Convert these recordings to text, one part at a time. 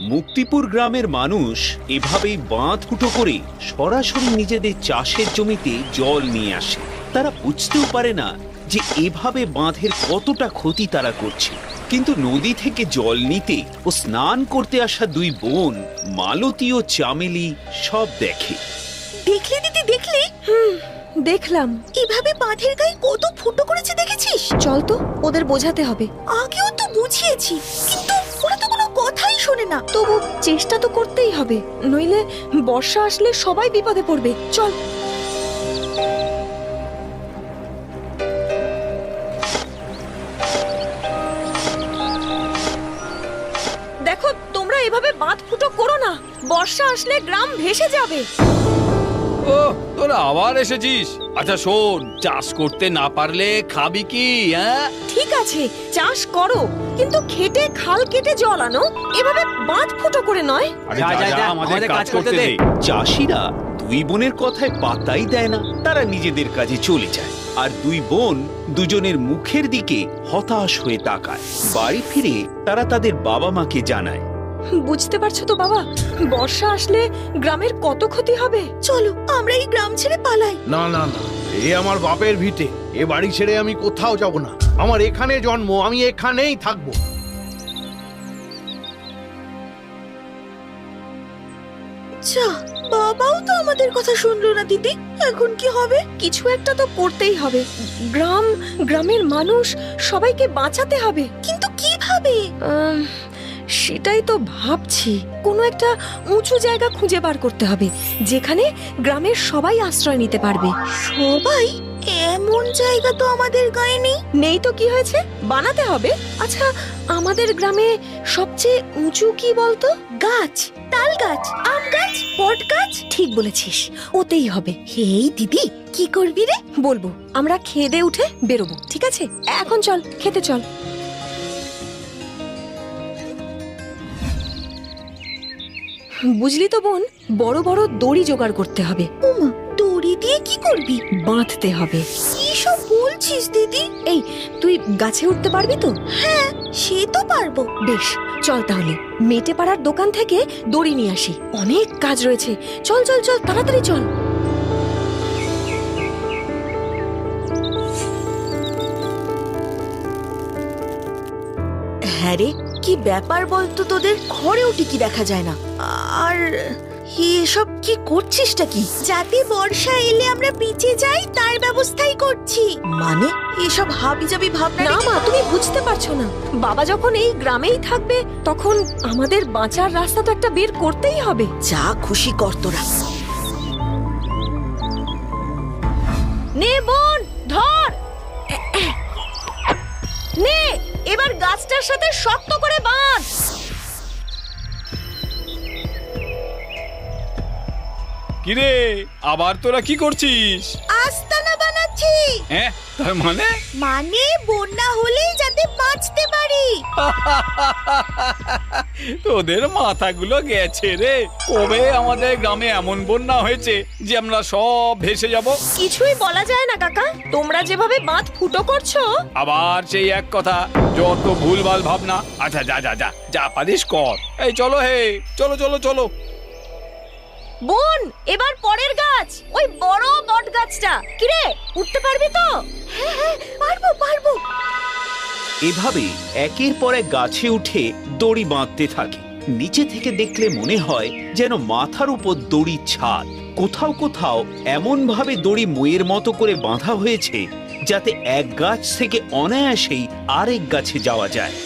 মুক্তিপুর গ্রামের মানুষ এভাবেই বাঁধ ফুটো করে সরাসরি নিজেদের চাষের জমিতে জল নিয়ে আসে। তারা বুঝতেও পারে না যে এভাবে বাঁধের কতটা ক্ষতি তারা করছে। কিন্তু নদী থেকে জল নিতে ও স্নান করতে আসা দুই বোন মালতী ও চামেলি সব দেখে। দেখলি দিদি, দেখলি? দেখলাম। এভাবে বাঁধের গায়ে কত ফুটো করেছে দেখেছিস? চল তো, ওদের বোঝাতে হবে। আগেও তো বুঝিয়েছি, কিন্তু ওরা তো কোনো কথাই শোনে না। তবু চেষ্টা তো করতেই হবে, নইলে বর্ষা আসলে সবাই বিপদে পড়বে। চল। দেখো, তোমরা এভাবে বাঁধ ফুটো করো না, বর্ষা আসলে গ্রাম ভেসে যাবে। ও, তোরা আবার এসেছিস? আচ্ছা শোন, চাষ করতে না পারলে খাবি কি? হ্যাঁ, ঠিক আছে, চাষ করো, কিন্তু খেটে খাল কেটে জল আনো, এভাবে বাঁধ ফুটো করে নয়। যা যা যা, আমাদের কাজ করতে দে। চাষিরা দুই বোনের কথায় পাত্তাই দেয় না, তারা নিজেদের কাজে চলে যায়। আর দুই বোন দুজনের মুখের দিকে হতাশ হয়ে তাকায়। বাড়ি ফিরে তারা তাদের বাবা মাকে জানায়। বুঝতে পারছো তো বাবা, বর্ষা আসলে গ্রামের কত ক্ষতি হবে। চলো আমরা এই গ্রাম ছেড়ে পালাই। না না না, এ আমার বাপের ভিটে, এ বাড়ি ছেড়ে আমি কোথাও যাব না। আমার এখানে জন্ম, আমি এখানেই থাকবো। আচ্ছা, বাবাও তো আমাদের কথা শুনলো না দিদি, এখন কি হবে? কিছু একটা তো করতেই হবে। গ্রামের মানুষ সবাইকে বাঁচাতে হবে। কিন্তু কিভাবে? সেটাই তো ভাবছি। কোনো একটা উঁচু জায়গা খুঁজে বার করতে হবে, যেখানে গ্রামের সবাই আশ্রয় নিতে পারবে। সবাই? এমন জায়গা তো আমাদের গায়ে নেই। নেই তো কি হয়েছে, বানাতে হবে। আচ্ছা, আমাদের গ্রামে সবচেয়ে উঁচু কি বলতো? গাছ, তাল গাছ, আম গাছ, বট গাছ। ঠিক বলেছিস, ওতেই হবে। হেই দিদি, কি করবি রে? বলবো, আমরা খেয়ে দিয়ে উঠে বেরোবো, ঠিক আছে? এখন চল, খেতে চল। বুঝলি তো বোন, বড় বড় দড়ি জোগাড় করতে হবে। ওমা, দড়ি দিয়ে কি করবি? বাঁধতে হবে। কি সব বলছিস দিদি? এই, তুই গাছে উঠতে পারবি তো? হ্যাঁ, সে তো পারবো। বেশ, চল তাহলে মেটে পাড়ার দোকান থেকে দড়ি নিয়ে আসি। অনেক কাজ রয়েছে, চল চল চল, তাড়াতাড়ি চল। হ্যাঁ রে, কি ব্যাপার বলতো তোদের? ঘরেও টিকি দেখা যায় না। আর এসব কি করছিসটা কি? যাতে বর্ষা এলে আমরা পিছে যাই তার ব্যবস্থাই করছি। মানে এসব হাবিজাবি ভাবনা? না মা, তুমি বুঝতে পারছো না। বাবা যখন এই গ্রামেই থাকবে, তখন আমাদের বাঁচার রাস্তা তো একটা বের করতেই হবে। যা খুশি কর তোরা। নে বোন, ধর। নে, এবার গাছটার সাথে শক্ত করে বাঁধ। কিরে, আবার তোরা কি করছিস? আস্তানা বানাচ্ছি। হ্যাঁ, তার মানে? মানে বন্যা হলেই যাতে বাঁচতে পারি। তোদের মাথাগুলো গেছে রে। কবে আমাদের গ্রামে এমন বন্যা হয়েছে যে আমরা সব ভেসে যাব? কিছুই বলা যায় না কাকা, তোমরা যেভাবে বাঁধ ফুটো করছো। আবার সেই এক কথা, যত ভুলভাল ভাবনা। আচ্ছা যা যা যা, যা পারিস কর। এই চলো, হে চলো চলো চলো। বোন, এবার পরের গাছ, ওই বড় বট গাছটা। কিরে, উঠতে পারবি তো? হ্যাঁ হ্যাঁ, পারবো পারবো। এভাবে একের পর এক গাছে উঠে দড়ি বাঁধতে থাকে। নিচে থেকে দেখলে মনে হয় যেন মাথার উপর দড়ির ছাদ। কোথাও কোথাও এমন ভাবে দড়ি মইয়ের মতো করে বাঁধা হয়েছে যাতে এক গাছ থেকে অনায়াসেই আরেক গাছে যাওয়া যায়।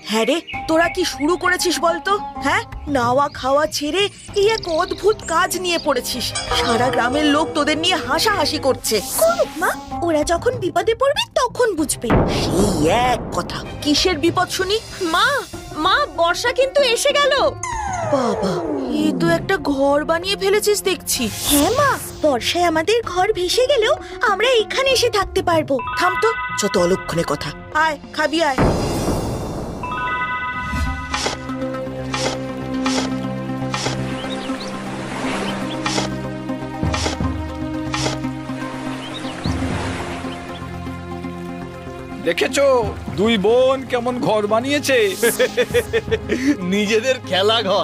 হ্যাঁ রে, তোরা কি শুরু করেছিস বলতো? হ্যাঁ, নাওয়া খাওয়া ছেড়ে এই এক অদ্ভুত কাজ নিয়ে পড়েছিস। সারা গ্রামের লোক তোদের নিয়ে হাসাহাসি করছে। করুক মা, ওরা যখন বিপদে পড়বে তখন বুঝবে। সেই এক কথা। কিসের বিপদ শুনি? মা, মা, বর্ষা কিন্তু এসে গেল। বাবা, এই তো একটা ঘর বানিয়ে ফেলেছিস দেখছি। হ্যাঁ মা, বর্ষায় আমাদের ঘর ভেসে গেলেও আমরা এখানে এসে থাকতে পারবো। থাম তো, যত অলক্ষণে কথা। আয়, খাবি আয়। দেখেছো দুই বোন কেমন ঘর বানিয়েছে? নিজেদের খেলা ঘর।